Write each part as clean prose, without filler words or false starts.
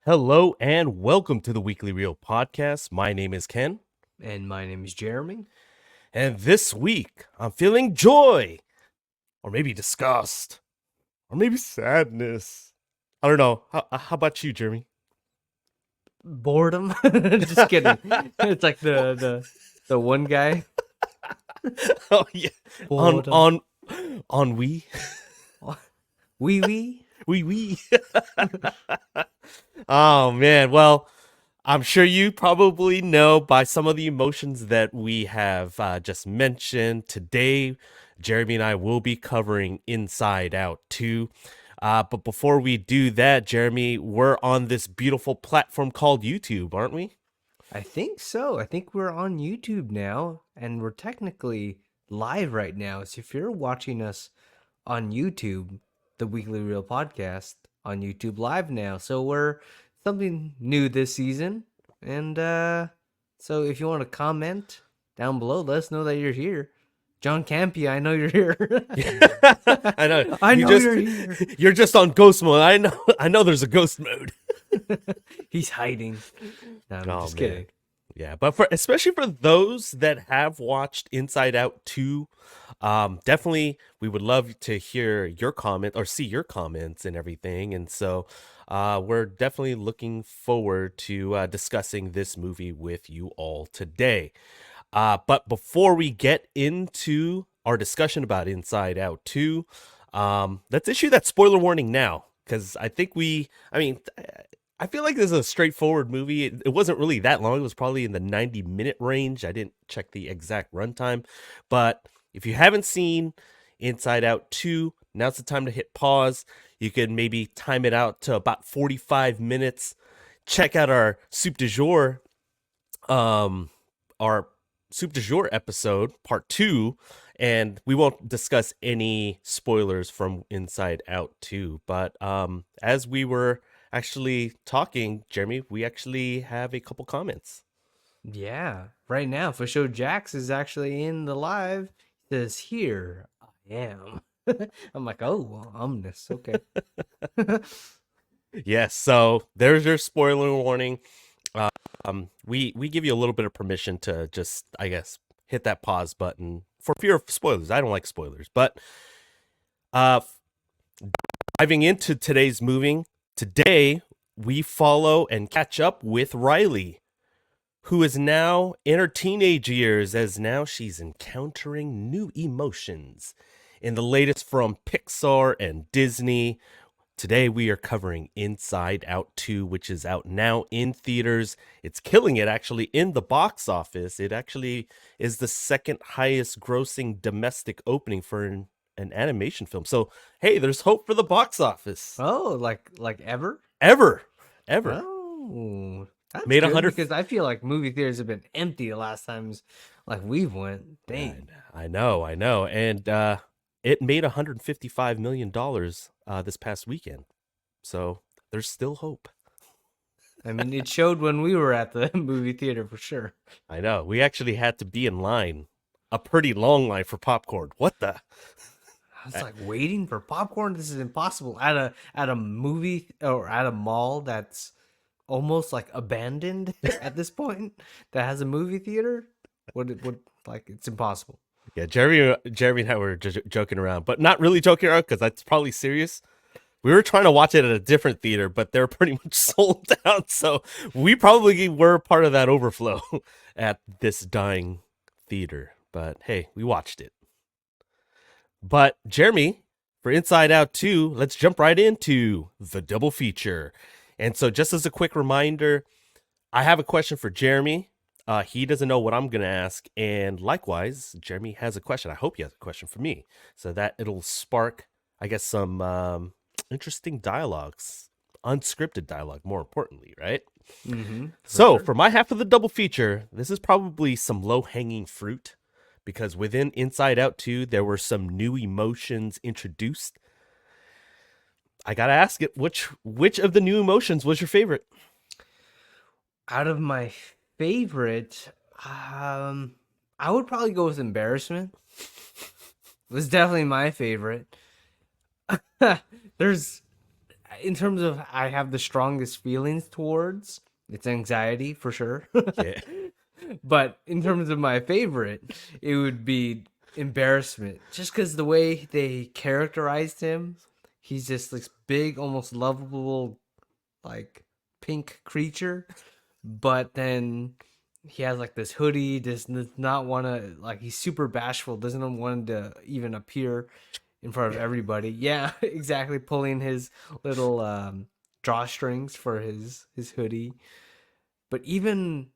Hello and welcome to the Weekly Reel Podcast. My name is Ken, And my name is Jeremy. and this week I'm feeling joy, or maybe disgust, or maybe sadness. I don't know. How about you, Jeremy? Boredom. Just kidding. It's like the one guy. Oh yeah, on Boredom. on on Wee wee. we. Oh man, well. I'm sure you probably know by some of the emotions that we have just mentioned. Today, Jeremy and I will be covering Inside Out 2. But before we do that, Jeremy, we're on this beautiful platform called YouTube, aren't we? I think so. I think we're on YouTube now, and we're technically live right now. So if you're watching us on YouTube, the Weekly Real Podcast on YouTube live now. So we're something new this season. And so if you want to comment down below, let us know that you're here. John Campia, I know you're here. I know. I You know just you're here. you're just on ghost mode. I know there's a ghost mode. He's hiding. No, I'm Oh just man. kidding. Yeah, but especially for those that have watched Inside Out 2, definitely we would love to hear your comment or see your comments and everything. And so we're definitely looking forward to discussing this movie with you all today. But before we get into our discussion about Inside Out 2, let's issue that spoiler warning now. Because I feel like this is a straightforward movie. It wasn't really that long. It was probably in the 90-minute range. I didn't check the exact runtime. But if you haven't seen Inside Out 2, now's the time to hit pause. You can maybe time it out to about 45 minutes. Check out um, our soup du jour episode, part 2, and we won't discuss any spoilers from Inside Out 2. But as we were actually talking, Jeremy, we actually have a couple comments. Yeah. Right now, for show Jax is actually in the live. He says, "Here I am." I'm like, oh, well, ominous. Okay. Yes, so there's your spoiler warning. We give you a little bit of permission to just, I guess, hit that pause button for fear of spoilers. I don't like spoilers, but uh, diving into today's movie, today we follow and catch up with Riley, who is now in her teenage years, as now she's encountering new emotions. In the latest from Pixar and Disney, today we are covering Inside Out 2, which is out now in theaters. It's killing it actually in the box office. It actually is the second highest grossing domestic opening for an animation film. So, hey, there's hope for the box office. Oh, like ever? Ever. Ever. Oh, that's Made good 100 because I feel like movie theaters have been empty the last times like we've went. Dang. I know. And it made $155 million this past weekend. So there's still hope. I mean, it showed when we were at the movie theater for sure. I know. We actually had to be in line, a pretty long line for popcorn. What the? I was like waiting for popcorn. This is impossible at a movie or at a mall that's almost like abandoned at this point that has a movie theater. What like it's impossible. Yeah, Jeremy and I were joking around, but not really joking around because that's probably serious. We were trying to watch it at a different theater, but they're pretty much sold out. So we probably were part of that overflow at this dying theater. But hey, we watched it. But Jeremy, for Inside Out 2, let's jump right into the double feature. And so, just as a quick reminder, I have a question for Jeremy. He doesn't know what I'm going to ask. And likewise, Jeremy has a question. I hope he has a question for me so that it'll spark, I guess, some interesting dialogues, unscripted dialogue, more importantly, right? Mm-hmm. So, for my half of the double feature, this is probably some low hanging fruit because within Inside Out 2, there were some new emotions introduced. I got to ask it, which of the new emotions was your favorite? Out of my favorite, I would probably go with embarrassment. It was definitely my favorite. There's in terms of I have the strongest feelings towards, it's anxiety for sure. Yeah. But in terms of my favorite, it would be embarrassment. Just because the way they characterized him, he's just this big, almost lovable, like pink creature. But then he has like this hoodie, does not want to, like, he's super bashful, doesn't want to even appear in front of Yeah. everybody. Yeah, exactly. Pulling his little drawstrings for his hoodie. But even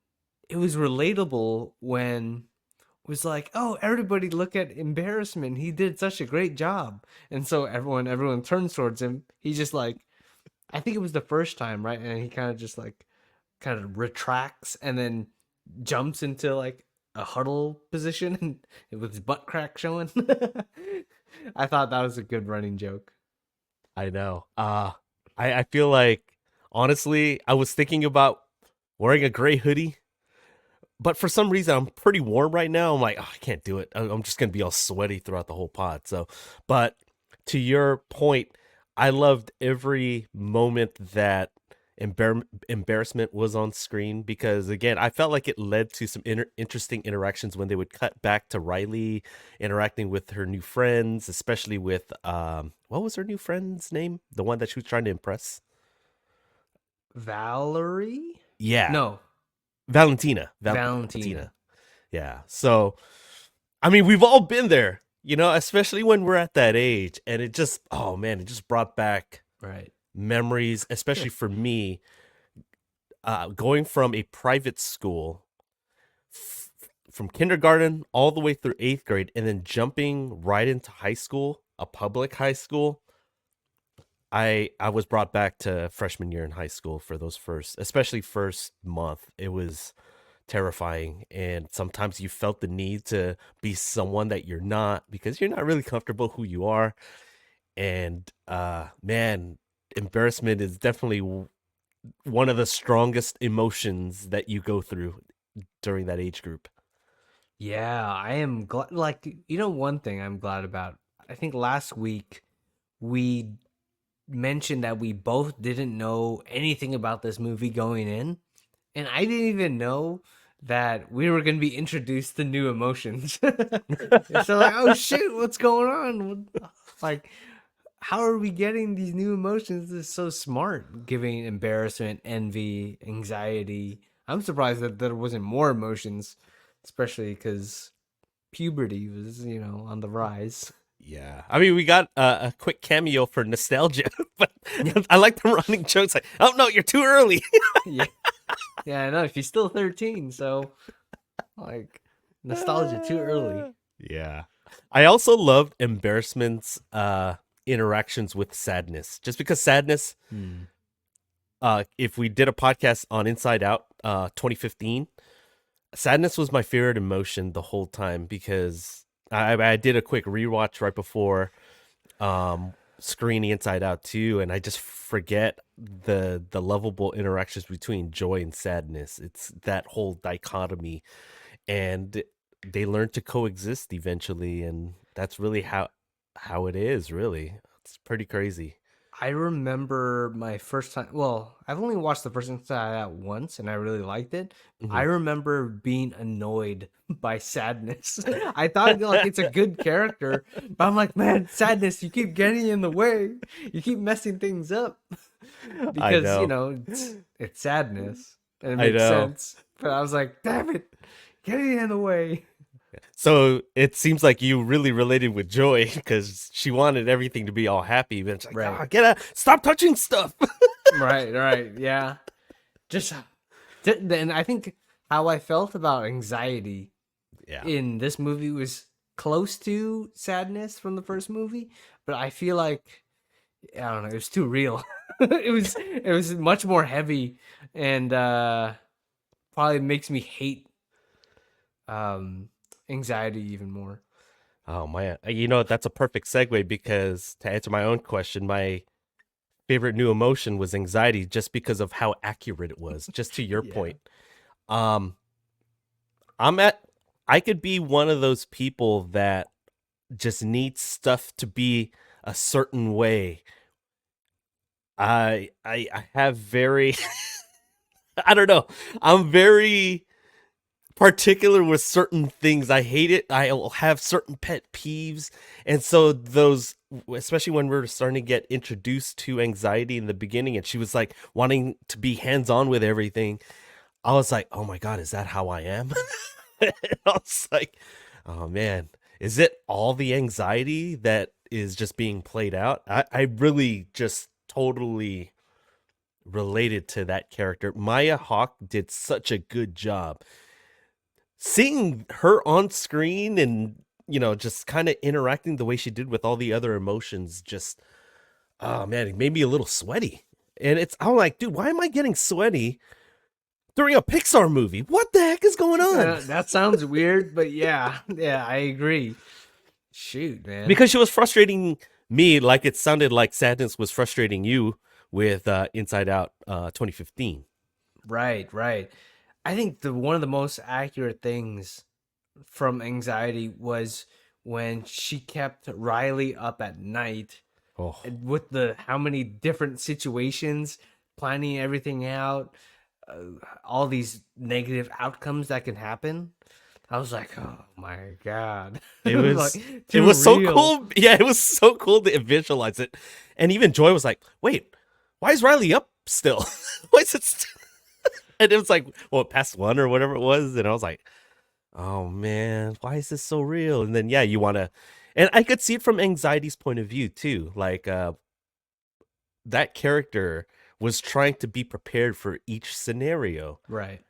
it was relatable when it was like, oh, everybody look at embarrassment. He did such a great job. And so everyone turns towards him. He's just like, I think it was the first time, right? And he kind of just like kind of retracts and then jumps into like a huddle position with his butt crack showing. I thought that was a good running joke. I know. I feel like honestly, I was thinking about wearing a gray hoodie, but for some reason I'm pretty warm right now. I'm like, oh, I can't do it. I'm just gonna be all sweaty throughout the whole pod. So, but to your point, I loved every moment that embarrassment was on screen because again, I felt like it led to some interesting interactions when they would cut back to Riley interacting with her new friends, especially with what was her new friend's name? The one that she was trying to impress. Valerie? Yeah, No, Valentina. Valentina. Valentina. Yeah. So, I mean, we've all been there, especially when we're at that age. And it just, oh man, it just brought back Right. memories, especially for me, going from a private school from kindergarten all the way through eighth grade and then jumping right into high school, a public high school. I was brought back to freshman year in high school for those especially first month. It was terrifying. And sometimes you felt the need to be someone that you're not because you're not really comfortable who you are. And man, embarrassment is definitely one of the strongest emotions that you go through during that age group. Yeah, I am glad. Like, one thing I'm glad about. I think last week we mentioned that we both didn't know anything about this movie going in, and I didn't even know that we were going to be introduced to new emotions. So like, oh shoot, what's going on? Like, how are we getting these new emotions? This is so smart, giving embarrassment, envy, anxiety. I'm surprised that there wasn't more emotions, especially because puberty was, on the rise. Yeah, I mean, we got a quick cameo for nostalgia, but Yeah, I like the running jokes. Like, oh no, you're too early. yeah, yeah. I know. She's still 13, so like nostalgia too early. Yeah, I also loved embarrassment's interactions with sadness, just because sadness. Hmm. If we did a podcast on Inside Out, 2015, sadness was my favorite emotion the whole time because I did a quick rewatch right before screening Inside Out too, and I just forget the lovable interactions between joy and sadness. It's that whole dichotomy, and they learn to coexist eventually, and that's really how it is. Really, it's pretty crazy. I remember my first time. Well, I've only watched the first Inside Out once, and I really liked it. I Mhm. remember being annoyed by Sadness. I thought like it's a good character, but I'm like, man, Sadness, you keep getting in the way. You keep messing things up I because know, it's Sadness, and it I makes know. sense. But I was like, damn it, getting in the way. So it seems like you really related with Joy because she wanted everything to be all happy, but it's like, Right, get out, stop touching stuff. right, yeah. Just then, I think how I felt about anxiety Yeah. in this movie was close to sadness from the first movie, but I feel like I don't know, it was too real. It was much more heavy and probably makes me hate um anxiety even more. Oh man, that's a perfect segue because to answer my own question, my favorite new emotion was anxiety, just because of how accurate it was. Just to your Yeah. point, um, I'm at. I could be one of those people that just needs stuff to be a certain way I have very I don't know. I'm very particular with certain things. I hate it. I'll have certain pet peeves. And so those, especially when we're starting to get introduced to anxiety in the beginning and she was like wanting to be hands-on with everything, I was like, "Oh my god, is that how I am?" I was like, "Oh man, is it all the anxiety that is just being played out?" I really just totally related to that character. Maya Hawke did such a good job. Seeing her on screen and, just kind of interacting the way she did with all the other emotions, just, oh man, it made me a little sweaty. And I'm like, dude, why am I getting sweaty during a Pixar movie? What the heck is going on? That sounds weird, but yeah, I agree. Shoot, man. Because she was frustrating me like it sounded like Sadness was frustrating you with Inside Out 2015. Right. I think one of the most accurate things from Anxiety was when she kept Riley up at night Oh, with the how many different situations, planning everything out, all these negative outcomes that can happen. I was like, oh my god, it like was it too was so real. cool. Yeah, it was so cool to visualize it. And even Joy was like, "Wait, why is Riley up still? Why is it?" And it was like, well, past one or whatever it was, and I was like, "Oh man, why is this so real?" And then yeah, you want to, and I could see it from Anxiety's point of view too. Like that character was trying to be prepared for each scenario. Right.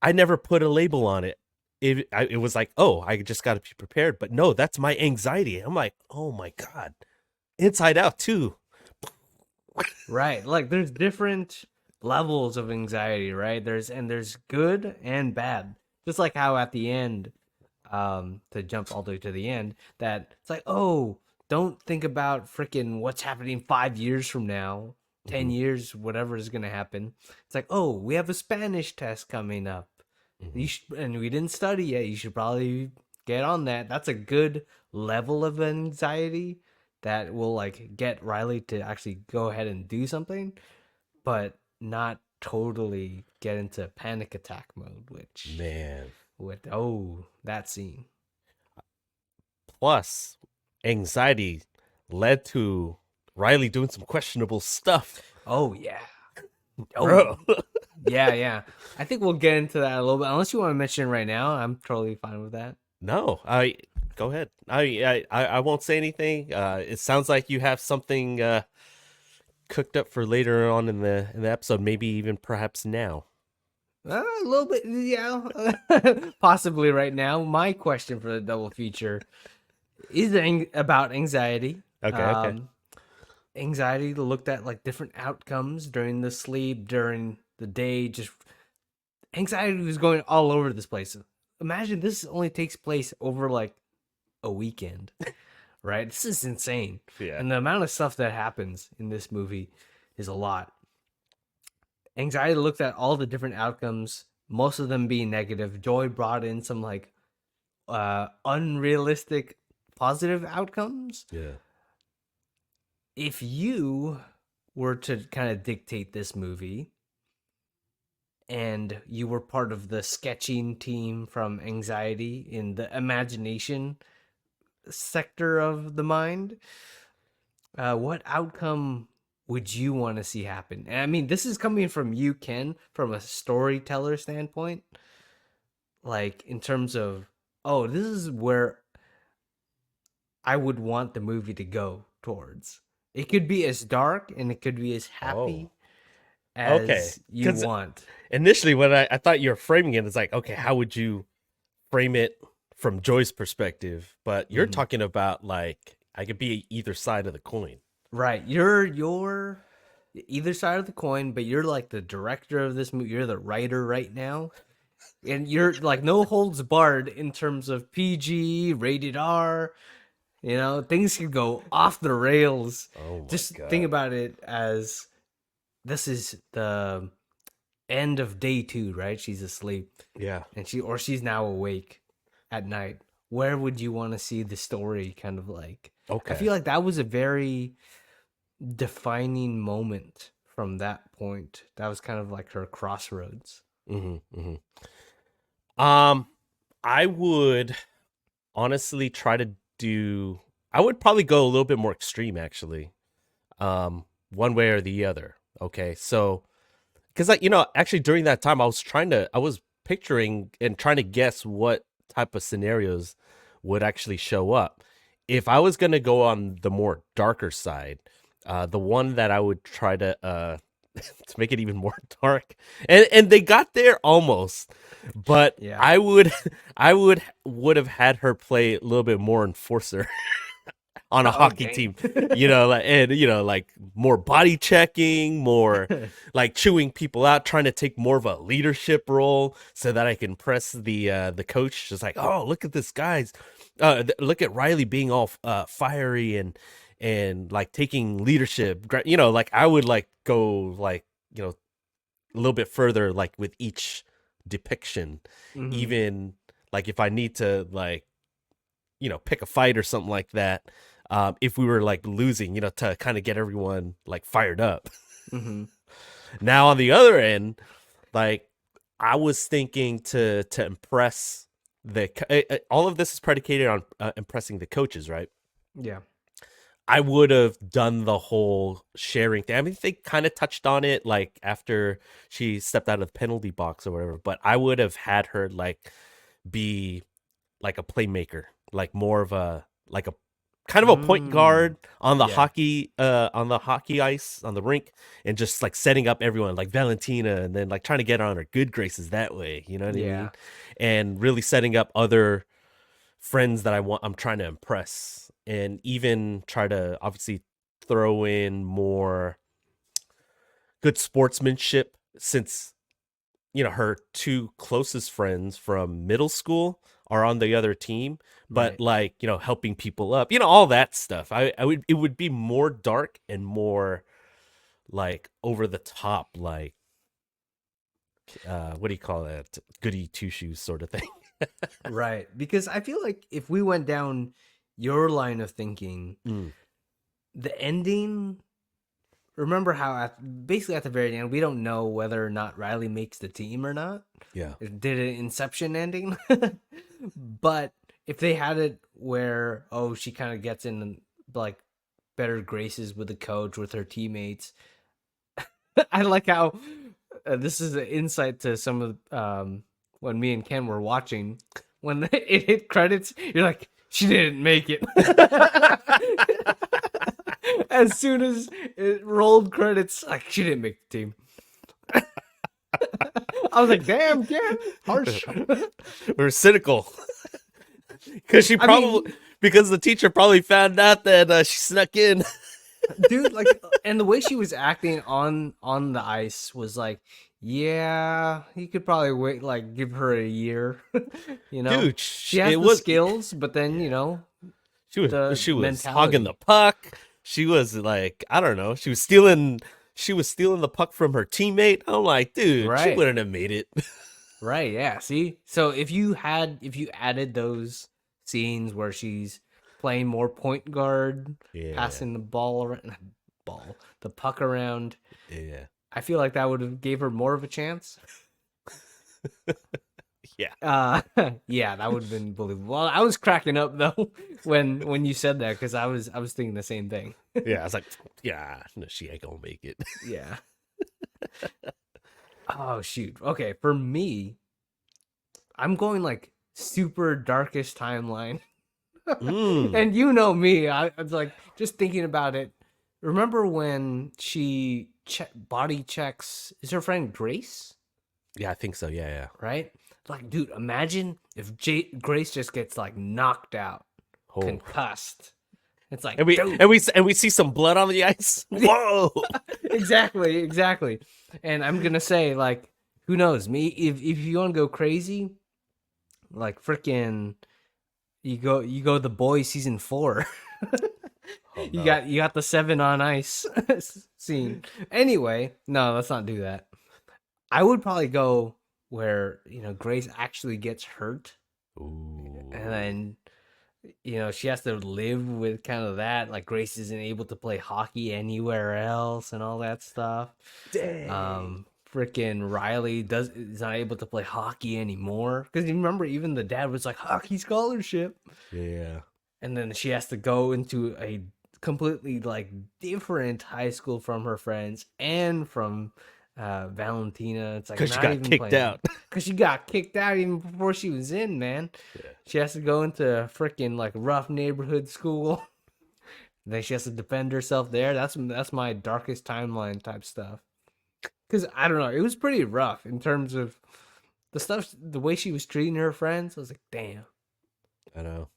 I never put a label on it. It was like, oh, I just got to be prepared. But no, that's my anxiety. I'm like, oh my God. Inside Out too. Right. Like there's different levels of anxiety, right? There's good and bad. Just like how at the end, to jump all the way to the end, that it's like, oh, don't think about freaking what's happening 5 years from now, 10 years, whatever is gonna happen. It's like, oh, we have a Spanish test coming up. Mm-hmm. And we didn't study yet. You should probably get on that. That's a good level of anxiety that will like get Riley to actually go ahead and do something, but not totally get into panic attack mode, which Man. with oh, that scene. Plus, anxiety led to Riley doing some questionable stuff. Oh yeah. Bro. Oh yeah. I think we'll get into that a little bit. Unless you want to mention it right now, I'm totally fine with that. No, I go ahead. I won't say anything. It sounds like you have something cooked up for later on in the episode, maybe even perhaps now. A little bit, yeah. Possibly right now. My question for the double feature is about anxiety. Okay. Anxiety looked at like different outcomes during the sleep, during the day. Just anxiety was going all over this place. Imagine this only takes place over like a weekend, right? This is insane. Yeah. And the amount of stuff that happens in this movie is a lot. Anxiety looked at all the different outcomes, most of them being negative. Joy brought in some like unrealistic positive outcomes. Yeah. If you were to kind of dictate this movie and you were part of the sketching team from Anxiety in the imagination sector of the mind, what outcome would you want to see happen? And I mean, this is coming from you, Ken, from a storyteller standpoint. Like, in terms of, oh, this is where I would want the movie to go towards. It could be as dark and it could be as Oh. happy Okay. as you Because want. initially, when I thought you were framing it, it's like, okay, how would you frame it from Joy's perspective? But you're Mhm. talking about like I could be either side of the coin. Right. You're either side of the coin, but you're like the director of this movie. You're the writer right now. And you're like no holds barred in terms of PG, rated R. You know, things can go off the rails. Oh my Just think God. about it as this is the end of day 2, right? She's asleep Yeah. and she's now awake at night. Where would you want to see the story kind of like? I Okay. feel like that was a very defining moment from that point? That was kind of like her crossroads. Hmm. Hmm. Um, I would honestly try to do. I would probably go a little bit more extreme, actually. One way or the other. Okay, so because actually during that time, I was picturing and trying to guess what type of scenarios would actually show up. If I was gonna go on the more darker side, the one that I would try to to make it even more dark, and they got there almost, but Yeah. I would would have had her play a little bit more enforcer on a Oh, hockey dang. team, like, and like more body checking, more like chewing people out, trying to take more of a leadership role so that I can press the coach. Just like, oh, look at this guy's, look at Riley being all fiery and like taking leadership. Like I would like go like a little bit further, like with each depiction, Hmm. even like if I need to like pick a fight or something like that. If we were like losing, to kind of get everyone like fired up. Hmm. Now on the other end, like I was thinking to impress all of this is predicated on impressing the coaches, right? Yeah. I would have done the whole sharing thing. I mean, they kind of touched on it like after she stepped out of the penalty box or whatever, but I would have had her like be like a playmaker, like more of a like a kind of a point Mm. guard on the Yeah. hockey ice on the rink, and just like setting up everyone like Valentina, and then like trying to get on her good graces that way, you know what I Yeah. mean? And really setting up other friends that I'm trying to impress, and even try to obviously throw in more good sportsmanship, since her two closest friends from middle school are on the other team, but Right. like helping people up, all that stuff. I would it would be more dark and more like over the top, like what do you call that, goody two shoes sort of thing. Right. Because I feel like if we went down your line of thinking, Mm, the ending, remember how basically at the very end, we don't know whether or not Riley makes the team or not. yeah. It did an Inception ending. But if they had it where, oh, she kind of gets in like better graces with the coach, with her teammates. I like how this is an insight to some of when me and Ken were watching. When it hit credits, you're like, she didn't make it. As soon as it rolled credits, like she didn't make the team. I was like, damn, Ken, harsh. We're cynical because I mean, the teacher probably found out that she snuck in. dude, like, and the way she was acting on the ice was like, yeah, you could probably wait, like, give her a year. You know, Dude, she has it the was, skills, but then yeah. the She was hogging the mentality. puck. She was like, I don't know. She was stealing the puck from her teammate. I'm like, dude, she Right, wouldn't have made it. right, yeah. See, so if you added those scenes where she's playing more point guard, Yeah. passing the ball around, the puck around, Yeah. I feel like that would have gave her more of a chance. Yeah. Uh, yeah, that would have been believable. Well, I was cracking up though when you said that because I was thinking the same thing. Yeah. I was like, yeah, no, she ain't gonna make it. Yeah. Oh shoot. Okay, for me, I'm going like super darkest timeline. Mm. And you know me, I was like just thinking about it. Remember when she body checks? Is her friend Grace? Yeah, I think so. Yeah, yeah. Right? Like, dude, imagine if Grace just gets like knocked out, Oh. concussed. It's like, And we dude, and we and we see some blood on the ice. Whoa. exactly, exactly. And I'm gonna say, like, who knows? Me, if you want to go crazy, like freaking, you go the boy season 4. Oh no. You got the 7 on ice scene. Anyway, no, let's not do that. I would probably go where Grace actually gets hurt, and Ooh. then she has to live with kind of that. Like Grace isn't able to play hockey anywhere else and all that stuff. Dang. Freaking Riley is not able to play hockey anymore because you remember even the dad was like hockey scholarship, Yeah. and then she has to go into a completely like different high school from her friends and from Valentina. It's like Because she not got even kicked playing out. because she got kicked out even before she was in, man. Yeah. She has to go into a freaking like rough neighborhood school. Then she has to defend herself there. That's my darkest timeline type stuff. Because I don't know, it was pretty rough in terms of the way she was treating her friends. I was like, damn, I know.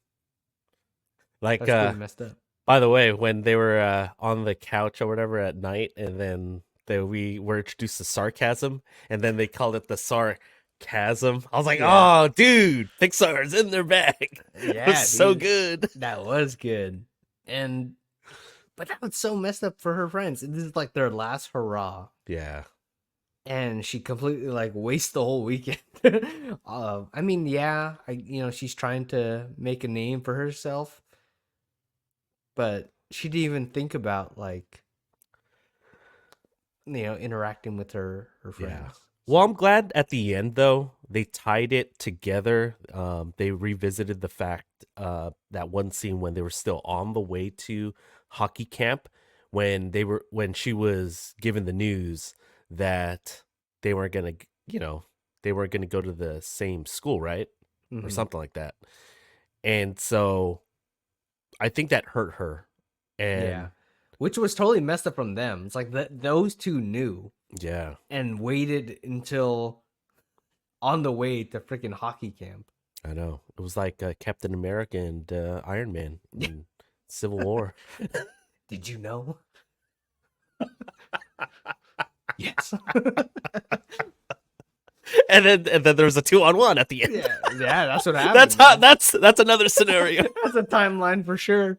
Like, that's pretty messed up. by the way, when they were on the couch or whatever at night, and then we were introduced to sarcasm, and then they called it the sarcasm. I was like, Yeah, oh, dude, Pixar's in their bag. It was yeah, so dude, good. that was good. And but that was so messed up for her friends. This is like their last hurrah, Yeah. and she completely like wastes the whole weekend. I mean, yeah, she's trying to make a name for herself, but she didn't even think about like interacting with her Yeah. friends. Well, So I'm glad at the end though they tied it together. They revisited the fact that one scene when they were still on the way to hockey camp when she was given the news that they weren't gonna you know they weren't gonna go to the same school, right, or mhm. something like that. And so I think that hurt her. Yeah, And which was totally messed up from them. It's like those two knew yeah, and waited until on the way to freaking hockey camp. I know it was like Captain America and Iron Man in Civil War. Did you know? Yes. And then there was a 2-on-1 at the end. Yeah, yeah, that's what That's happened, how man. that's another scenario. That's a timeline for sure.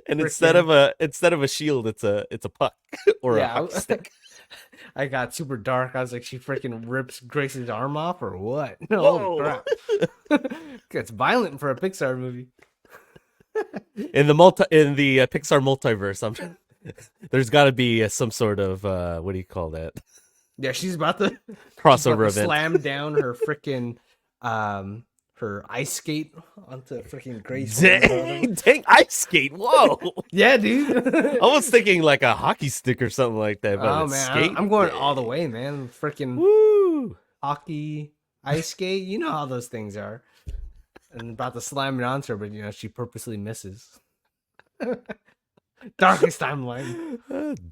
And Freaking instead of a shield, it's a puck or a yeah. hockey stick. I got super dark. I was like, she freaking rips Grace's arm off or what? Holy Whoa! crap! It's violent for a Pixar movie. In the Pixar multiverse, there's got to be some sort of what do you call that, Yeah, she's about crossover to event. slam down her freaking um her ice skate onto freaking Grace right in front of Dang, her. dang, ice skate! Whoa! Yeah, dude. I was thinking like a hockey stick or something like that, but Oh it's man, skate. I'm going all the Dang. way, man. Freaking Woo! hockey, ice skate. You know how those things are. And about to slam it onto her, but she purposely misses. Darkest timeline.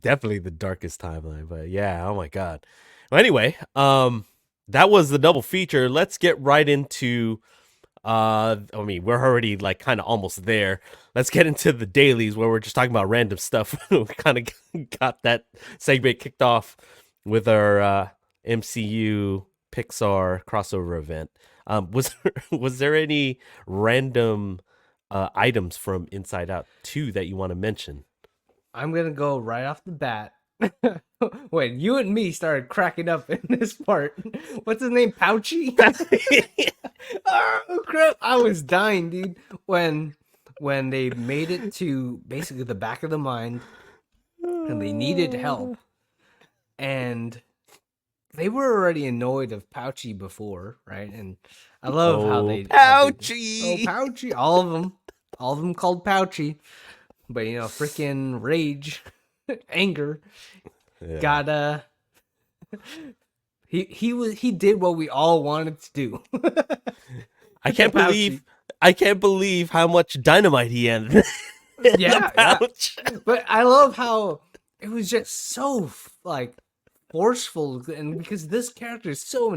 Definitely the darkest timeline, but yeah, oh my god. Well, anyway, that was the double feature. Let's get right into I mean, we're already like kind of almost there. Let's get into the dailies where we're just talking about random stuff. We kind of got that segment kicked off with our MCU Pixar crossover event. Was there any random items from Inside Out 2 that you want to mention? I'm gonna go right off the bat. Wait, you and me started cracking up in this part. What's his name? Pouchy? Oh crap! I was dying, dude. When they made it to basically the back of the mind and they needed help, and they were already annoyed of Pouchy before, right? And I love Oh, how they oh Pouchy! Pouchy, all of them called Pouchy, but freaking rage, anger, Yeah. got he did what we all wanted to do. I The can't Pouchy. believe how much dynamite he had in the Yeah, yeah. pouch. But I love how it was just so like forceful, and because this character is so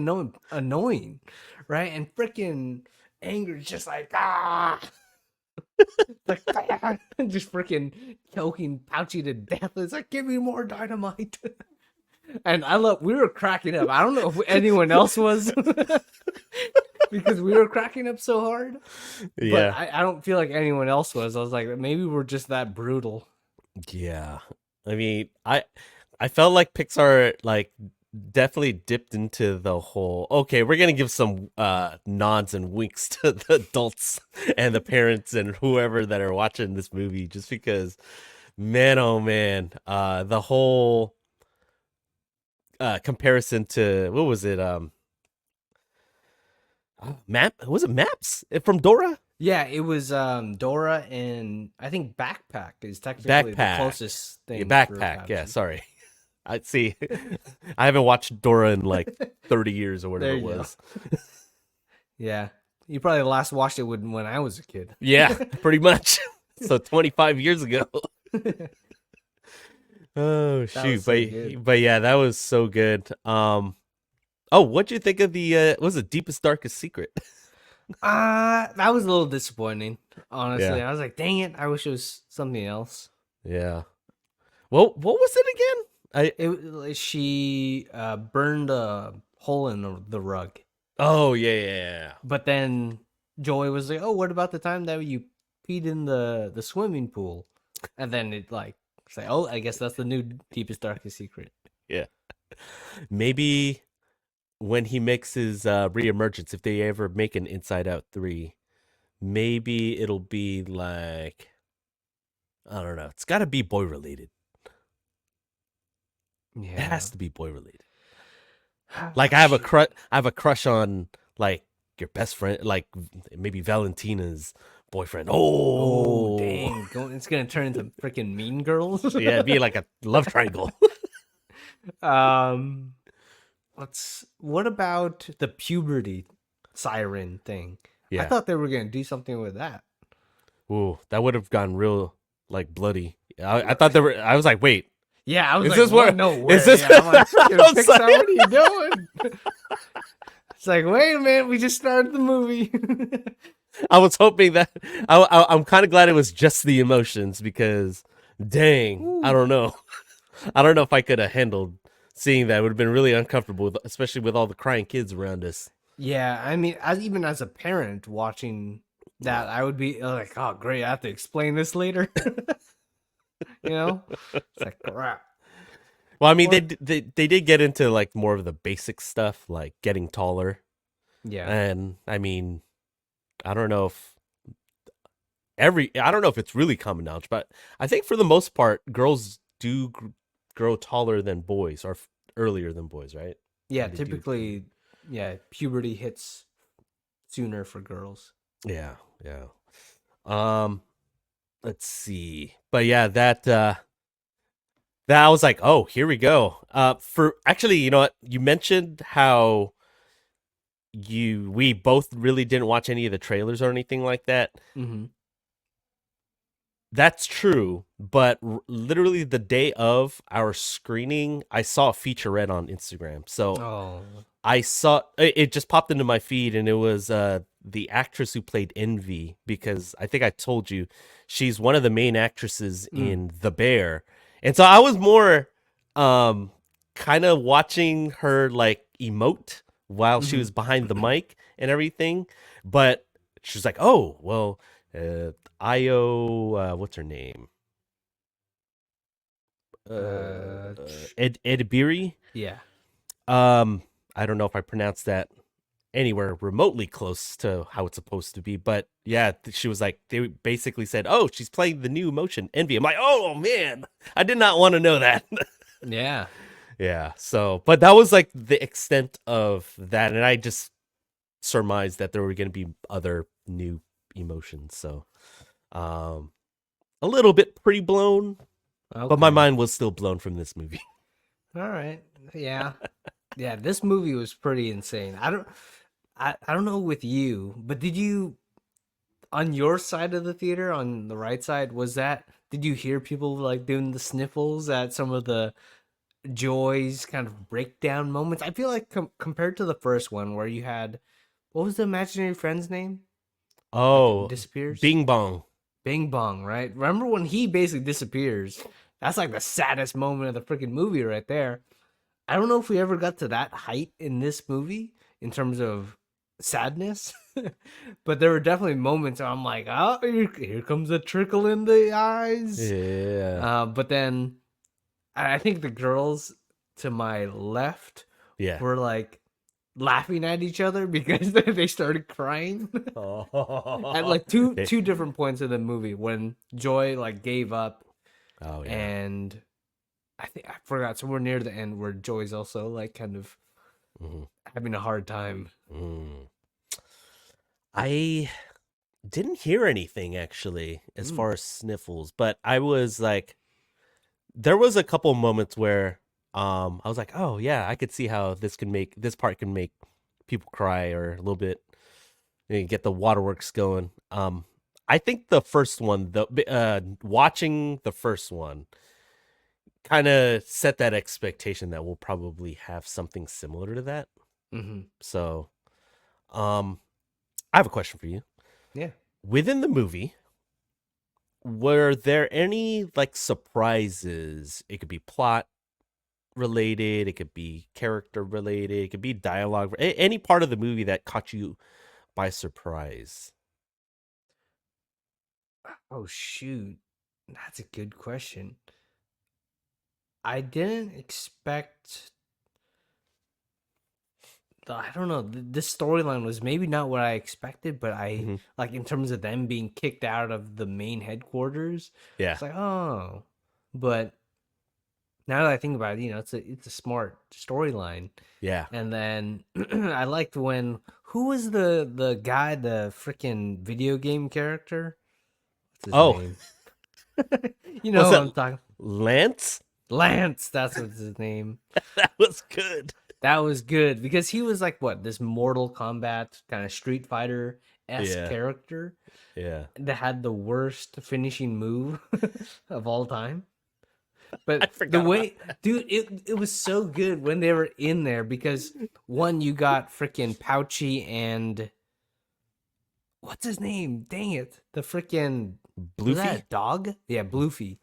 annoying, right? And freaking anger is just like like just freaking choking Pouchy to death. It's like, give me more dynamite. And we were cracking up. I don't know if anyone else was because we were cracking up so hard, but Yeah. I don't feel like anyone else was. I was like, maybe we're just that brutal. Yeah. I mean, I felt like Pixar like definitely dipped into the whole, okay, we're gonna give some nods and winks to the adults and the parents and whoever that are watching this movie, just because, man, oh man, the whole comparison to, what was it, map, was it Maps from Dora? Yeah, it was Dora, and I think Backpack is technically the Backpack. closest Yeah, thing for Backpack, yeah, comparison. sorry. I see. I haven't watched Dora in like 30 years or whatever There it you go. was. Yeah, you probably last watched it when I was a kid. Yeah, pretty much. So 25 years ago. Oh That was shoot, so good. but yeah, that was so good. Oh, what'd you think of the what was it, Deepest Darkest Secret? That was a little disappointing, honestly. Yeah. I was like, dang it, I wish it was something else. Yeah. Well, what was it again? She burned a hole in the rug. Oh, yeah. But then Joy was like, "Oh, what about the time that you peed in the swimming pool?" And then it's like, "Oh, I guess that's the new deepest darkest secret." Yeah. Maybe when he makes his reemergence, if they ever make an Inside Out 3, maybe it'll be like, I don't know. It's got to be boy related. It Yeah. has to be boy related. Like I have a crush on like your best friend, like maybe Valentina's boyfriend. Oh, Oh, dang! It's gonna turn into freaking Mean Girls. yeah, it'd be like a love triangle. um, what about the puberty siren thing? I Yeah. thought they were gonna do something with that. Ooh, that would have gone real like bloody. I thought there were. I was like, wait, Yeah, I was is like, this "What? where? No Is way!" this? Yeah, I'm like, I "Freaking was Pixar, like, what are you doing?" It's like, wait a minute, we just started the movie. I was hoping that I'm kind of glad it was just the emotions because, dang, I Ooh. don't know. I don't know if I could have handled seeing that. It would have been really uncomfortable, especially with all the crying kids around us. Yeah, I mean, even as a parent watching that, I would be like, "Oh, great, I have to explain this later." You know, it's like crap. Well, I mean, Or they did get into like more of the basic stuff, like getting taller, yeah, and I mean, I don't know if I don't know if it's really common knowledge, but I think for the most part, girls do grow taller than boys or earlier than boys, right? yeah. When they do puberty. Typically, yeah, puberty hits sooner for girls. Yeah, yeah. Um, let's see, but yeah, that I was like, oh, here we go. For actually, you know what? You mentioned how we both really didn't watch any of the trailers or anything like that. Mm-hmm. That's true, but literally the day of our screening, I saw a featurette on Instagram. So Oh, I saw it just popped into my feed, and it was the actress who played Envy, because I think I told you she's one of the main actresses mm. in The Bear, and so I was more um kind of watching her like emote while she Mm-hmm. was behind the mic and everything, but she's like, oh well, Io, what's her name? Uh, Ed Beery. yeah. Um, I don't know if I pronounced that anywhere remotely close to how it's supposed to be, but yeah, she was like, they basically said, "Oh, she's playing the new emotion, Envy." I'm like, "Oh man, I did not want to know that." Yeah. Yeah, so, but that was like the extent of that, and I just surmised that there were going to be other new emotions. So, um, a little bit pre blown, but my Okay. mind was still blown from this movie. All right. Yeah. Yeah, this movie was pretty insane. I don't know with you, but did you on your side of the theater, on the right side, did you hear people like doing the sniffles at some of the Joy's kind of breakdown moments? I feel like compared to the first one where you had what was the imaginary friend's name? Like Oh, disappears? Bing Bong. Bing Bong, right? Remember when he basically disappears? That's like the saddest moment of the freaking movie right there. I don't know if we ever got to that height in this movie in terms of sadness, but there were definitely moments where I'm like, oh, here comes a trickle in the eyes. Yeah. But then I think the girls to my left Yeah. were like laughing at each other because they started crying at Oh, like two different points in the movie when Joy like gave up, oh yeah. and I think I forgot somewhere near the end where Joy's also like kind of Hmm. having a hard time. Mm. I didn't hear anything actually as Mm. far as sniffles, but I was like, there was a couple moments where I was like, oh yeah, I could see how this part can make people cry or a little bit, get the waterworks going. I think the first one, watching the first one kind of set that expectation that we'll probably have something similar to that. Mm-hmm. So, um, I have a question for you. Yeah. Within the movie, were there any like surprises? It could be plot related, it could be character related, it could be dialogue, any part of the movie that caught you by surprise. Oh shoot, that's a good question. I didn't expect I don't know. This storyline was maybe not what I expected, but I Hmm. like in terms of them being kicked out of the main headquarters. Yeah, It's like, oh, but now that I think about it, it's a smart storyline. yeah. And then I liked when who was the guy, the freaking video game character? What's his Oh, name? You know was who it I'm talking. Lance? Lance. That's what's his name. That was good. That was good because he was like what this Mortal Kombat kind of Street Fighter esque Yeah, character yeah. that had the worst finishing move of all time. I But the forgot about way, dude, it was so good when they were in there because one, you got freaking Pouchy and what's his name? Dang it, the freaking was that Bluefy. a dog? Yeah, Bluefy.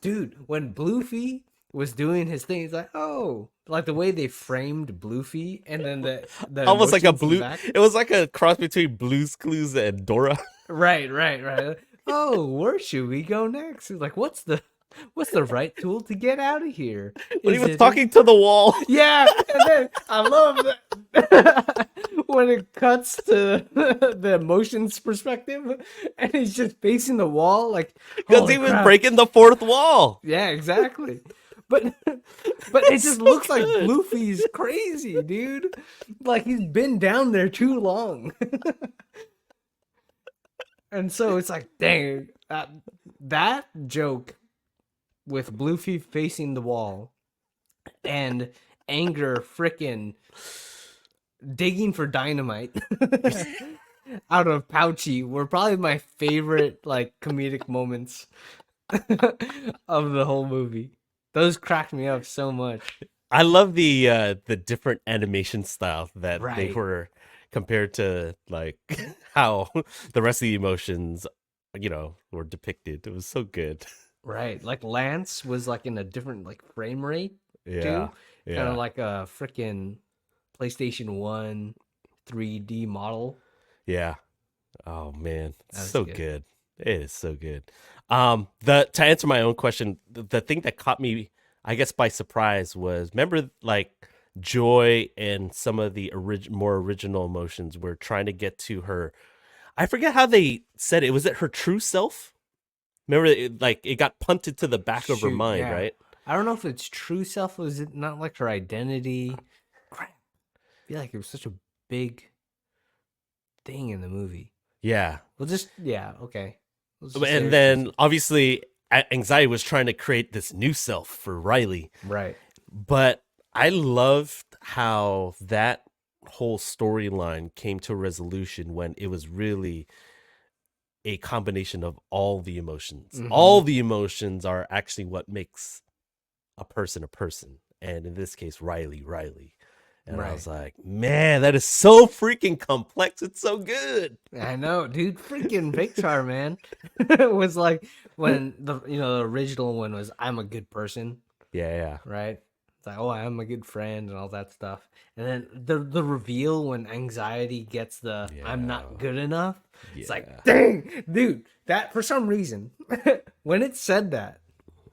Dude, when Bluefy was doing his thing, it's like, oh, like the way they framed Bluefy and then the Almost like a emotions in the blue. back. It was like a cross between Blue's Clues and Dora. Right, right, right. Oh, where should we go next? It's like, what's the right tool to get out of here? When he Is was it talking to the wall. Yeah, and then I love that when it cuts to the emotions perspective, and he's just facing the wall, like, Because holy he was crap! breaking the fourth wall. Yeah, exactly. But it That's just so looks like good. Bluefy's crazy, dude. Like he's been down there too long, and so it's like, dang, that joke with Bluefy facing the wall and Anger frickin' digging for dynamite out of Pouchy were probably my favorite like comedic moments of the whole movie. Those cracked me up so much. I love the different animation style that they Right, were compared to like how the rest of the emotions, were depicted. It was so good. right. Like Lance was like in a different like frame rate Yeah. too, kind of Yeah. like a freaking PlayStation 1 3D model. Yeah. Oh man, it's That was so good. good. It is so good. The to answer my own question, the thing that caught me, I guess, by surprise was, remember like Joy and some of the more original emotions were trying to get to her. I forget how they said it. Was it her true self? Remember, like it got punted to the back of her Shoot, mind, yeah. right? I don't know if it's true self. Was it not like her identity? Crap. I feel like it was such a big thing in the movie. Yeah, Well, just yeah, okay. Let's just say and her true then self. obviously Anxiety was trying to create this new self for Riley. Right. But I loved how that whole storyline came to a resolution when it was really a combination of all the emotions. Mm-hmm. All the emotions are actually what makes a person a person. And in this case, Riley. And I was Right. like, man, that is so freaking complex. It's so good. I know, dude. Freaking Pixar, man. Was like when the original one was "I'm a good person," Yeah, right? It's like, oh, I'm a good friend and all that stuff. And then the reveal when Anxiety gets the "I'm yeah. not good enough." It's like, Yeah. dang, dude. That for some reason, when it said that,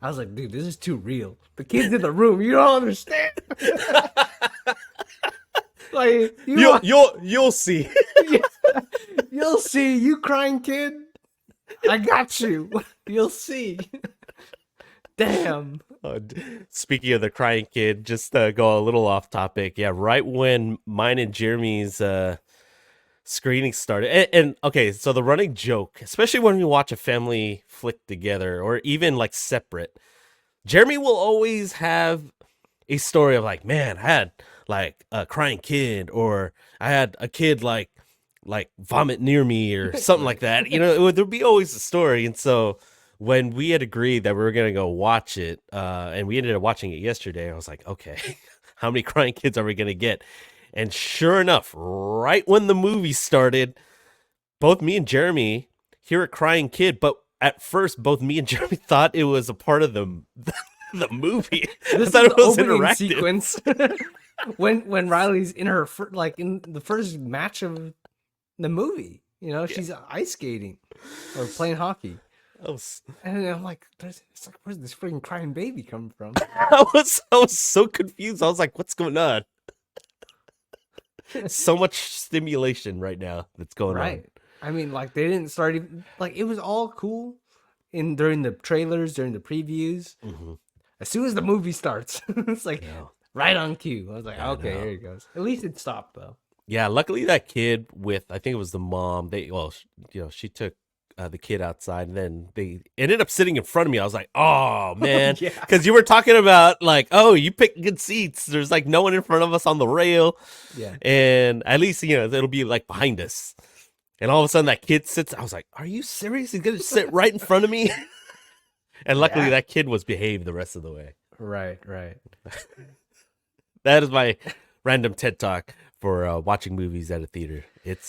I was like, dude, this is too real. The kids in the room, you don't understand. Like You'll see. you'll see, you crying kid. I got you. You'll see. Damn. Speaking of the crying kid, just go a little off topic. Yeah, right when mine and Jeremy's screening started, and okay, so the running joke, especially when we watch a family flick together or even like separate, Jeremy will always have a story of like, man, I had like a crying kid, or I had a kid like vomit near me or something like that. You know, there'd be always a story. And so when we had agreed that we were gonna go watch it, and we ended up watching it yesterday, I was like, okay, how many crying kids are we gonna get? And sure enough, right when the movie started, both me and Jeremy hear a crying kid, but at first, both me and Jeremy thought it was a part of the movie. I This thought is it the was opening interactive. sequence. when Riley's in her like in the first match of the movie, you know, she's ice skating or playing hockey, and I'm like, it's like, where's this freaking crying baby coming from? I was so confused. I was like, what's going on? So much stimulation right now that's going Right. I mean, like they didn't start even like it was all cool in during the trailers, during the previews. on. Mm-hmm. As soon as the movie starts, it's like Yeah. right on cue. I was like, Yeah, I okay, know. here it goes. At least it stopped though. Yeah, luckily that kid with, I think it was the mom. She took the kid outside, and then they ended up sitting in front of me. I was like, oh man, Yeah. because you were talking about like, oh, you picked good seats. There's like no one in front of us on the rail, Yeah. and at least it'll be like behind us. And all of a sudden that kid sits. I was like, are you serious? He's gonna sit right in front of me? And luckily Yeah. that kid was behaved the rest of the way. Right, right. That is my random TED talk for watching movies at a theater. It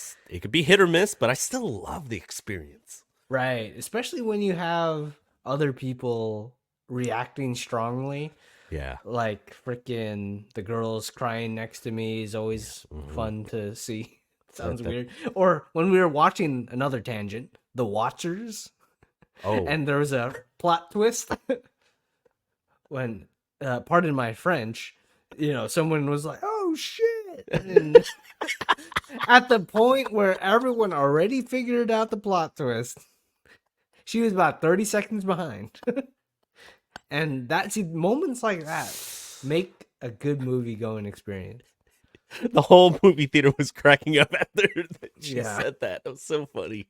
could be hit or miss, but I still love the experience. Right. Especially when you have other people reacting strongly. Yeah. Like freaking the girls crying next to me is always Mhm. fun to see. Sounds That- weird. Or when we were watching another tangent, The Watchers, Oh, and there was a plot twist when, pardon my French, someone was like, "Oh shit!" And at the point where everyone already figured out the plot twist, she was about 30 seconds behind. And moments like that make a good movie going experience. the whole movie theater was cracking up after she Yeah. said that. It was so funny.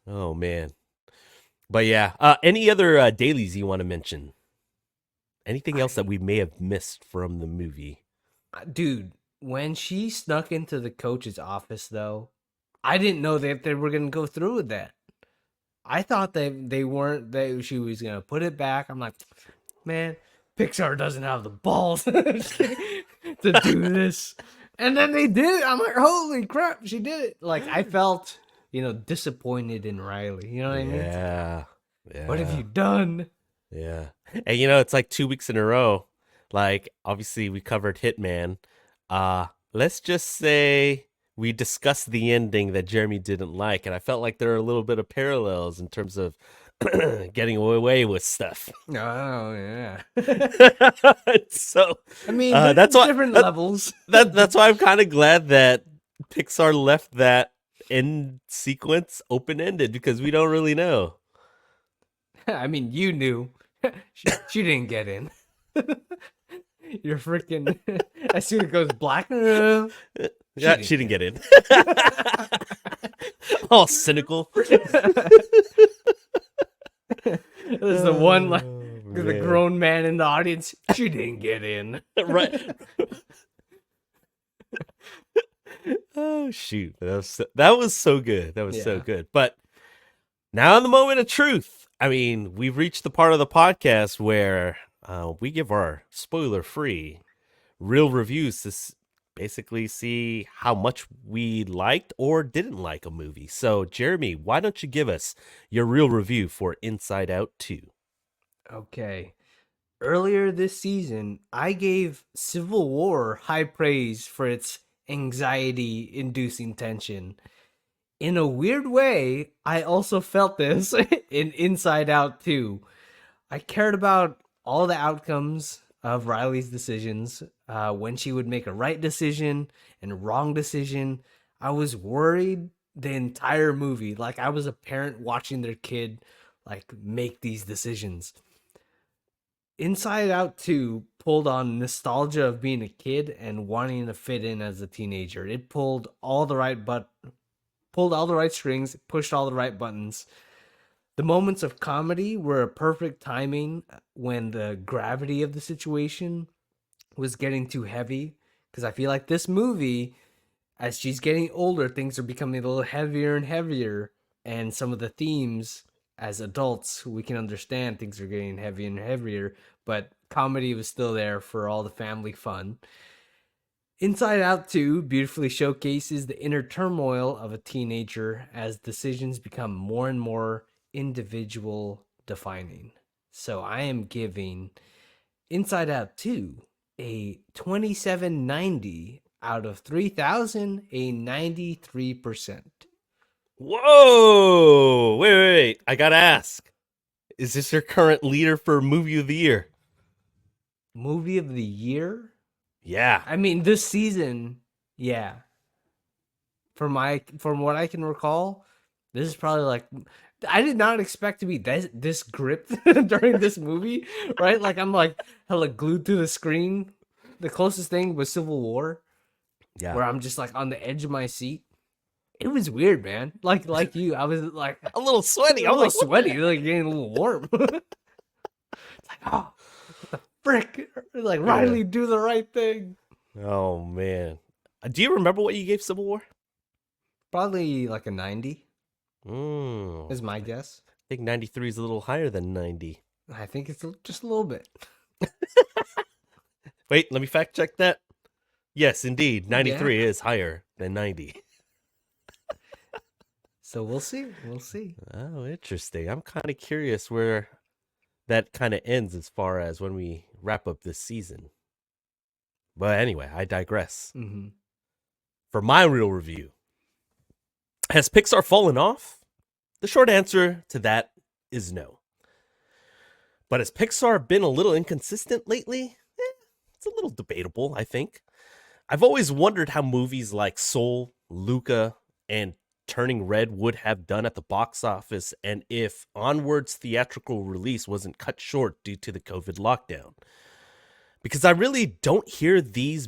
Oh man. But yeah, any other dailies you want to mention? Anything else that we may have missed from the movie? Dude, when she snuck into the coach's office, though, I didn't know that they were going to go through with that. I thought they weren't, she was going to put it back. I'm like, man, Pixar doesn't have the balls to do this. And then they did it. I'm like, holy crap, she did it. Like, I felt, disappointed in Riley. You know what I mean? Yeah. What have you done? Yeah. And it's like 2 weeks in a row. Like obviously we covered Hitman. Let's just say we discussed the ending that Jeremy didn't like, and I felt like there are a little bit of parallels in terms of getting away with stuff. Oh, yeah. So I mean, that's why different levels. that's why I'm kind of glad that Pixar left that end sequence open ended, because we don't really know. I mean, you knew. She didn't get in. You're freaking. As soon as it goes black. Yeah, she didn't get in. All cynical. There's the one like the man. grown man in the audience. She didn't get in. Right. Oh shoot, that was so good. That was so Yeah. good. But now in the moment of truth, I mean, we've reached the part of the podcast where we give our spoiler-free real reviews to basically see how much we liked or didn't like a movie. So, Jeremy, why don't you give us your real review for Inside Out 2? Okay. Earlier this season, I gave Civil War high praise for its anxiety-inducing tension. in a weird way, I also felt this in Inside Out too. I cared about all the outcomes of Riley's decisions, when she would make a right decision and a wrong decision. I was worried the entire movie, like I was a parent watching their kid like make these decisions. Inside Out 2 pulled on nostalgia of being a kid and wanting to fit in as a teenager. It pulled all the right strings, pushed all the right buttons. The moments of comedy were a perfect timing when the gravity of the situation was getting too heavy. Because I feel like this movie, as she's getting older, things are becoming a little heavier and heavier. And some of the themes, as adults, we can understand things are getting heavier and heavier. But comedy was still there for all the family fun. Inside Out 2 beautifully showcases the inner turmoil of a teenager as decisions become more and more individual defining. So I am giving Inside Out 2 a 2790 out of 3000, a 93%. Whoa! Wait. I gotta ask. Is this your current leader for movie of the year? Movie of the year? Yeah. I mean, this season, yeah. From what I can recall, this is probably like, I did not expect to be this gripped during this movie, right? Like I'm like hella glued to the screen. The closest thing was Civil War, Yeah. where I'm just like on the edge of my seat. It was weird, man. Like you, I was like A little sweaty. a little sweaty, like getting a little warm. It's like, oh, what the frick? Like Riley, do the right thing. Oh man. Do you remember what you gave Civil War? Probably like a 90 Mm. is my guess. I think 93 is a little higher than 90. I think it's just a little bit. Wait, let me fact check that. Yes, indeed. 93 Yeah. is higher than 90. So we'll see. We'll see. Oh, interesting. I'm kind of curious where that kind of ends as far as when we wrap up this season. But anyway, I digress. Mm-hmm. For my real review, has Pixar fallen off? The short answer to that is no. But has Pixar been a little inconsistent lately? It's a little debatable, I think. I've always wondered how movies like Soul, Luca, and Turning Red would have done at the box office, and if Onward's theatrical release wasn't cut short due to the COVID lockdown. Because I really don't hear these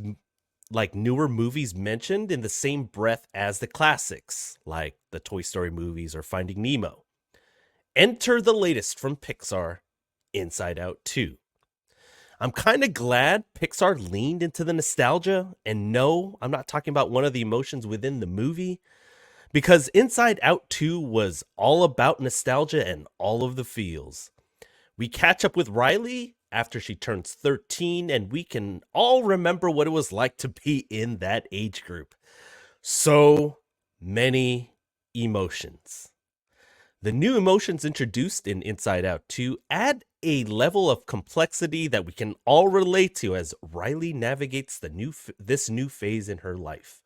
like newer movies mentioned in the same breath as the classics, like the Toy Story movies or Finding Nemo. Enter the latest from Pixar, Inside Out 2. I'm kind of glad Pixar leaned into the nostalgia, and no, I'm not talking about one of the emotions within the movie, because Inside Out 2 was all about nostalgia and all of the feels. We catch up with Riley after she turns 13, and we can all remember what it was like to be in that age group. So many emotions. The new emotions introduced in Inside Out 2 add a level of complexity that we can all relate to as Riley navigates this new phase in her life.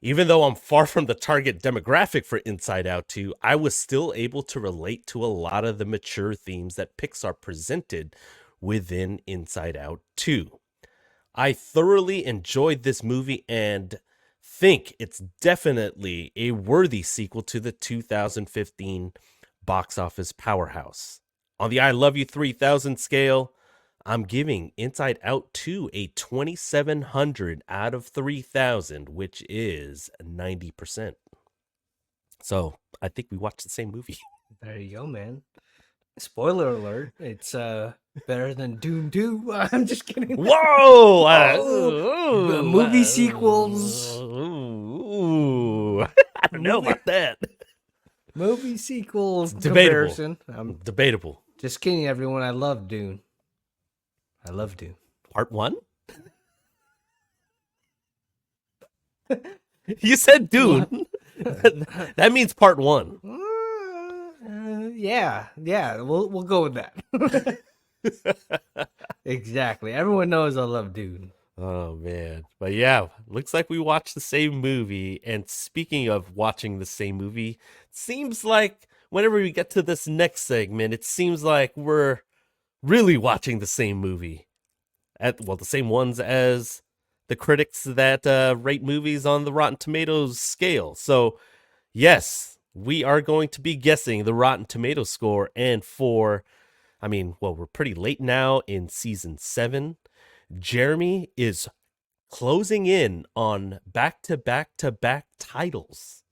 Even though I'm far from the target demographic for Inside Out 2, I was still able to relate to a lot of the mature themes that Pixar presented within Inside Out 2. I thoroughly enjoyed this movie and think it's definitely a worthy sequel to the 2015 box office powerhouse. On the I Love You 3000 scale, I'm giving Inside Out 2 a 2700 out of 3000, which is 90%. So I think we watched the same movie. There you go, man. Spoiler alert. It's better than Dune 2. I'm just kidding. Whoa! Movie sequels. Ooh, I don't know about that. Movie sequels Debatable. comparison. I'm Debatable. just kidding, everyone. I love Dune. I love Dune. Part 1? You said Dune. That means part 1. Yeah. We'll go with that. Exactly. Everyone knows I love Dune. Oh man. But yeah, looks like we watched the same movie. And speaking of watching the same movie, seems like whenever we get to this next segment, it seems like we're really watching the same movie. The same ones as the critics that rate movies on the Rotten Tomatoes scale. So, yes, we are going to be guessing the Rotten Tomatoes score. And we're pretty late now in season 7. Jeremy is closing in on back to back to back titles.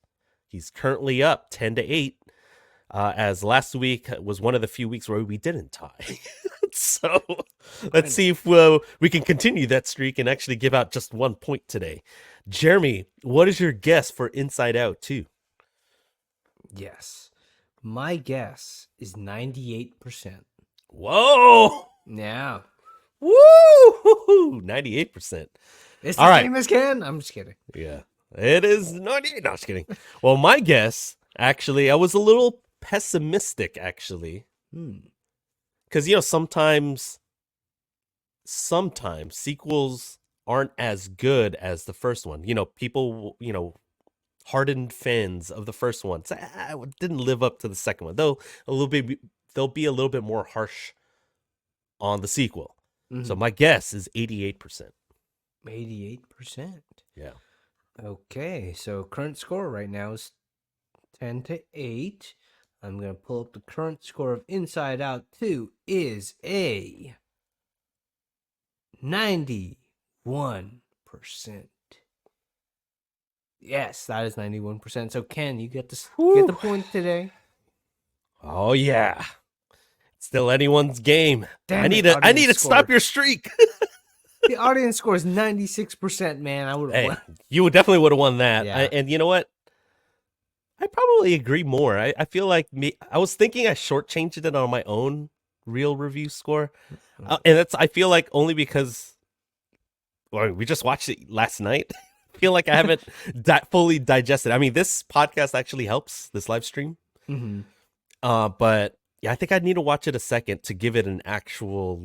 He's currently up 10-8, as last week was one of the few weeks where we didn't tie. So let's see if we can continue that streak and actually give out just 1 point today. Jeremy, what is your guess for Inside Out 2? Yes. My guess is 98%. Whoa! Yeah. Woo! 98%. It's All the right. same as Ken. I'm just kidding. Yeah. It is 98. No, just kidding. Well, my guess, actually, I was a little pessimistic, actually. Because, sometimes sequels aren't as good as the first one. People, hardened fans of the first one say, it didn't live up to the second one. Though they'll be a little bit more harsh on the sequel. So my guess is 88%. 88%. Yeah. Okay, so current score right now is 10-8. I'm going to pull up the current score of Inside Out 2 is a 91%. Yes, that is 91%. So Ken, you get the point today. Oh yeah. Still anyone's game. Damn I need to stop your streak. The audience score is 96%, man. I would have won. You definitely would have won that. Yeah. And you know what? I probably agree more. I feel like I was thinking I shortchanged it on my own real review score. And I feel like only because we just watched it last night. I feel like I haven't fully digested. I mean, this podcast actually helps, this live stream. But yeah, I think I need to watch it a second to give it an actual,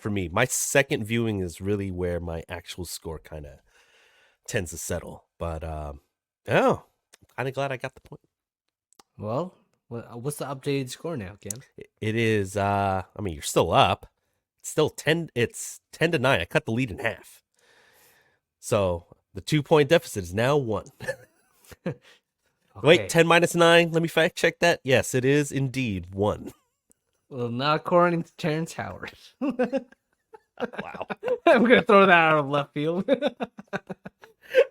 for me, my second viewing is really where my actual score kind of tends to settle. But I'm kind of glad I got the point. Well, what's the updated score now, Ken? It is, you're still up. It's still 10. It's 10-9. I cut the lead in half. So the 2-point deficit is now 1. Okay. Wait, 10 minus 9. Let me fact check that. Yes, it is indeed 1. Well, not according to Terrence Howard. Wow. I'm going to throw that out of left field.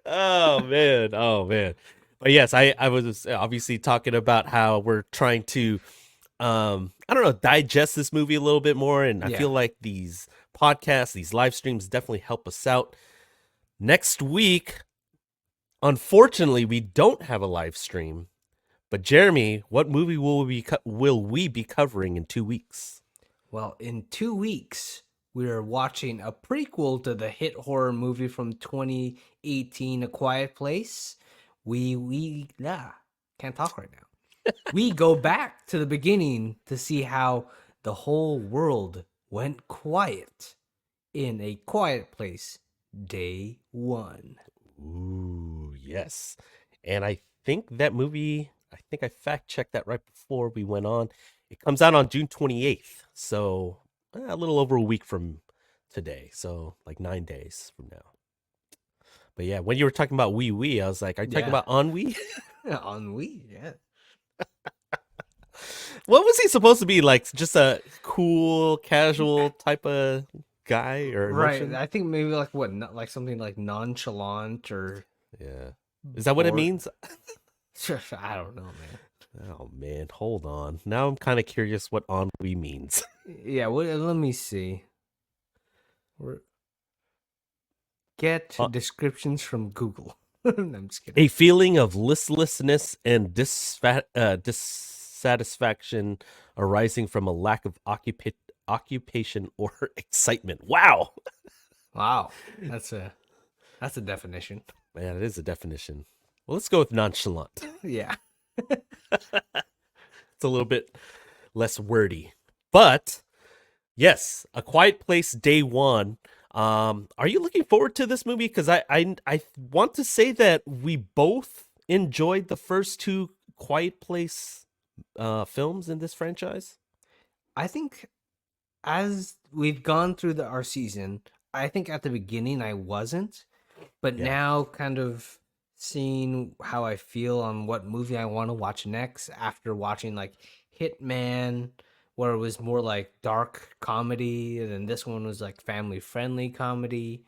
Oh, man. But yes, I was obviously talking about how we're trying to, digest this movie a little bit more. And I feel like these podcasts, these live streams definitely help us out. Next week, unfortunately, we don't have a live stream. But Jeremy, what movie will we be covering in 2 weeks? Well, in 2 weeks, we are watching a prequel to the hit horror movie from 2018, A Quiet Place. Can't talk right now. We go back to the beginning to see how the whole world went quiet in A Quiet Place, Day 1. Ooh, yes. And I think that movie, I fact-checked that right before we went on. It comes out on June 28th, so a little over a week from today, so like 9 days from now. But yeah, when you were talking about Wee Wee, I was like, are you talking about Ennui? Ennui, yeah. What was he supposed to be, like just a cool, casual type of guy or emotion? Right, I think maybe like something like nonchalant or... Yeah. Is that what it means? I don't know, man. Oh man, hold on. Now I'm kind of curious what ennui means. Yeah, let me see. Get descriptions from Google. I'm just kidding. A feeling of listlessness and dissatisfaction arising from a lack of occupation or excitement. Wow. Wow. That's a definition. Man, it is a definition. Well, let's go with nonchalant. Yeah. It's a little bit less wordy. But yes, A Quiet Place Day 1. Are you looking forward to this movie? Because I want to say that we both enjoyed the first two Quiet Place films in this franchise. I think as we've gone through our season, I think at the beginning I wasn't, but Yeah. now kind of seeing how I feel on what movie I want to watch next after watching like Hitman, where it was more like dark comedy, and then this one was like family friendly comedy.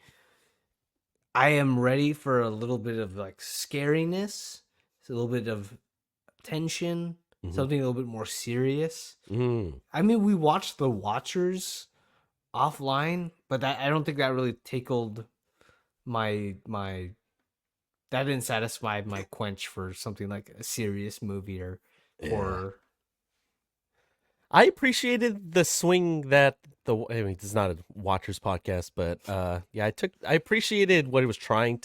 I am ready for a little bit of like scariness, a little bit of tension, Mm-hmm. something a little bit more serious. Mm. I mean, we watched The Watchers offline, but that I don't think that really tickled my that didn't satisfy my quench for something like a serious movie or Yeah. horror. I appreciated the swing that I mean, it's not a Watchers podcast, but yeah, I appreciated what it was trying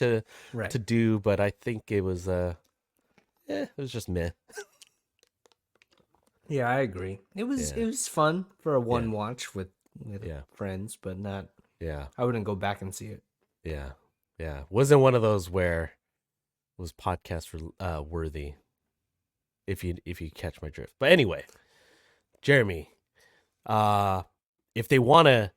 Right. to do, but I think it was it was just meh. Yeah, I agree. It Yeah. was fun for a Yeah. one watch with Yeah. friends, but not Yeah. I wouldn't go back and see it. Yeah. Yeah. Wasn't one of those where it was podcast worthy, if you catch my drift. But anyway, Jeremy, uh if they want to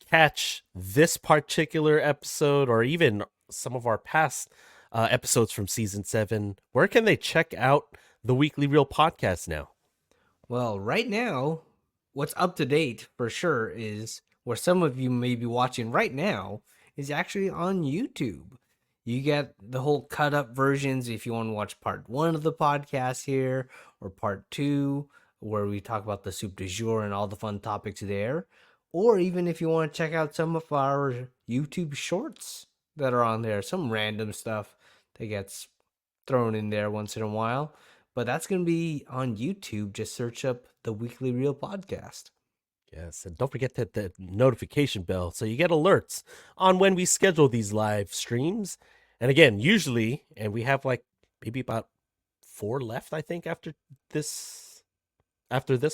catch this particular episode or even some of our past episodes from season 7, where can they check out the Weekly Reel podcast now? Well, right now, what's up to date for sure is where some of you may be watching right now is actually on YouTube. You get the whole cut up versions if you want to watch part one of the podcast here or part two, where we talk about the soup du jour and all the fun topics there. Or even if you want to check out some of our YouTube shorts that are on there, some random stuff that gets thrown in there once in a while. But that's going to be on YouTube. Just search up the Weekly Reel podcast. Yes, and don't forget that the notification bell so you get alerts on when we schedule these live streams. And again, usually, and we have like maybe about 4 left, I think, this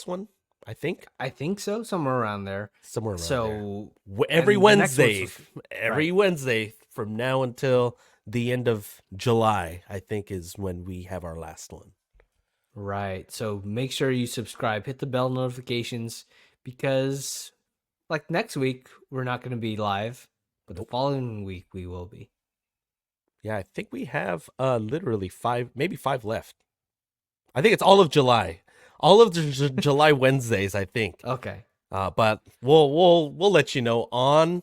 one, I think, I think so, somewhere around there. somewhere around there. So, Every and the next one's Wednesday, right, every Wednesday from now until the end of July, I think, is when we have our last one. right. So make sure you subscribe, hit the bell notifications because, like next week, we're not going to be live, but the Nope. following week we will be. Yeah, I think we have literally 5, maybe 5 left. I think it's all of July. All of the July Wednesdays, I think. Okay. But we'll let you know on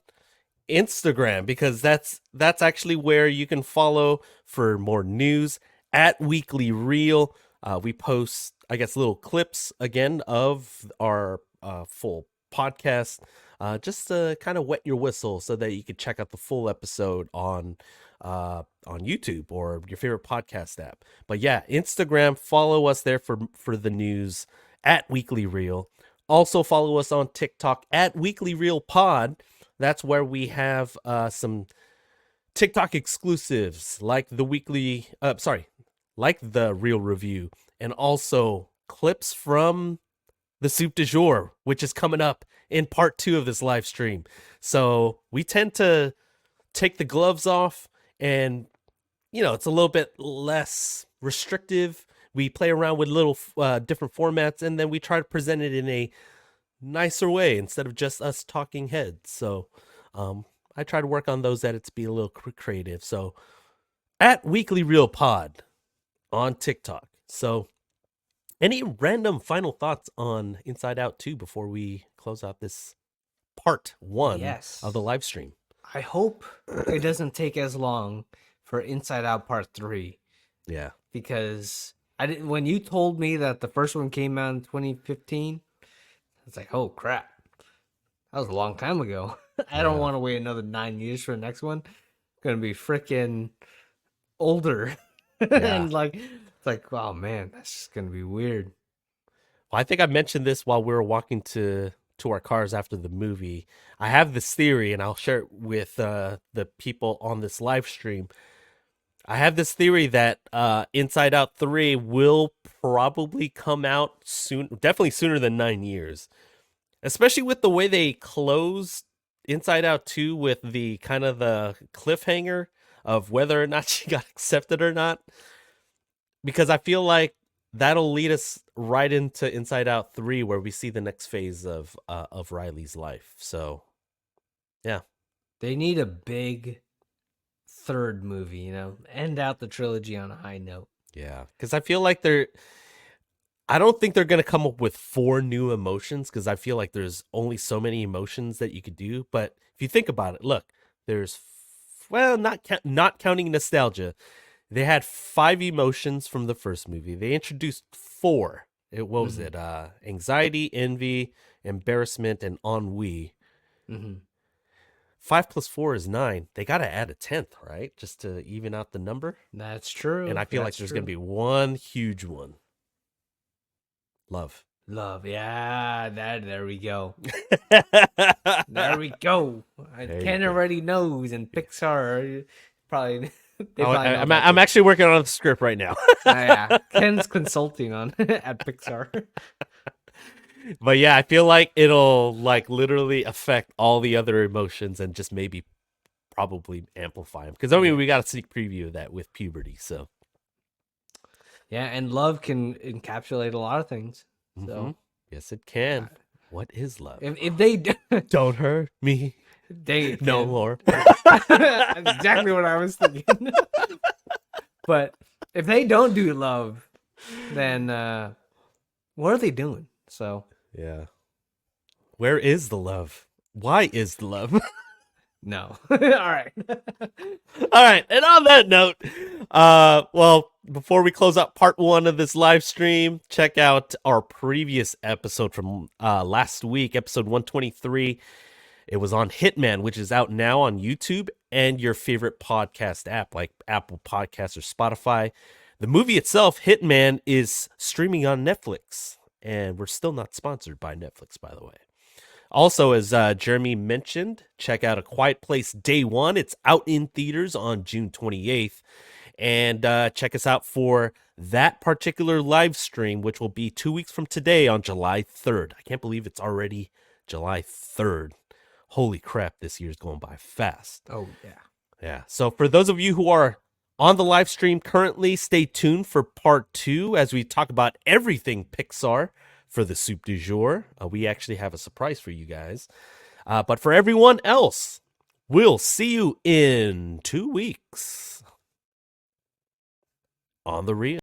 Instagram, because that's actually where you can follow for more news at Weekly Reel. We post, I guess, little clips again of our full podcast, just to kind of wet your whistle so that you can check out the full episode on YouTube or your favorite podcast app. But yeah, Instagram, follow us there for the news at Weekly Reel. Also follow us on TikTok at Weekly Reel Pod. That's where we have some TikTok exclusives like the like the Reel Review, and also clips from the Soup du Jour, which is coming up in part 2 of this live stream. So we tend to take the gloves off, and it's a little bit less restrictive. We play around with little different formats, and then we try to present it in a nicer way instead of just us talking heads. So I try to work on those edits, be a little creative. So at Weekly Reel Pod on TikTok. So any random final thoughts on Inside Out 2 before we close out this part 1 of the Yes. live stream? I hope it doesn't take as long for Inside Out Part 3 Yeah. because I didn't when you told me that the first one came out in 2015, it's like, oh crap, that was a long time ago. I don't Yeah. want to wait another 9 years for the next one. It's gonna be freaking older, Yeah. and like it's like, oh man, that's just gonna be weird. Well, I think I mentioned this while we were walking to our cars after the movie. I have this theory, and I'll share it with the people on this live stream. I have this theory that Inside Out 3 will probably come out soon, definitely sooner than 9 years, especially with the way they closed Inside Out 2 with the kind of the cliffhanger of whether or not she got accepted or not, because I feel like that'll lead us right into Inside Out 3 where we see the next phase of Riley's life. So, yeah. They need a big third movie, end out the trilogy on a high note. Yeah, cuz I feel like I don't think they're going to come up with 4 new emotions because I feel like there's only so many emotions that you could do, but if you think about it, look, there's well, not counting nostalgia. They had 5 emotions from the first movie. They introduced 4. What was it? Anxiety, envy, embarrassment, and ennui. Mm-hmm. 5 plus 4 is 9. They got to add a 10th, right? Just to even out the number. That's true. And I feel like there's going to be one huge one. Love. Yeah, there we go. There we go. Ken already knows, and Pixar probably. I'm actually working on the script right now. Yeah, Ken's consulting on at Pixar. But yeah, I feel like it'll like literally affect all the other emotions and just maybe probably amplify them. Because I mean, we got a sneak preview of that with puberty, so. Yeah, and love can encapsulate a lot of things. So yes, it can. What is love? If they don't hurt me, no more. That's exactly what I was thinking. But if they don't do love, then what are they doing? So yeah, where is the love? Why is the love? No. All right. All right. And on that note, well, before we close out part 1 of this live stream, check out our previous episode from last week, episode 123. It was on Hitman, which is out now on YouTube and your favorite podcast app like Apple Podcasts or Spotify. The movie itself, Hitman, is streaming on Netflix, and we're still not sponsored by Netflix, by the way. Also, as Jeremy mentioned, check out A Quiet Place Day 1. It's out in theaters on June 28th. And check us out for that particular live stream, which will be 2 weeks from today on July 3rd. I can't believe it's already July 3rd. Holy crap, this year's going by fast. Oh, yeah. Yeah. So for those of you who are on the live stream currently, stay tuned for part 2 as we talk about everything Pixar. For the soup du jour, we actually have a surprise for you guys. But for everyone else, we'll see you in 2 weeks on the Reel.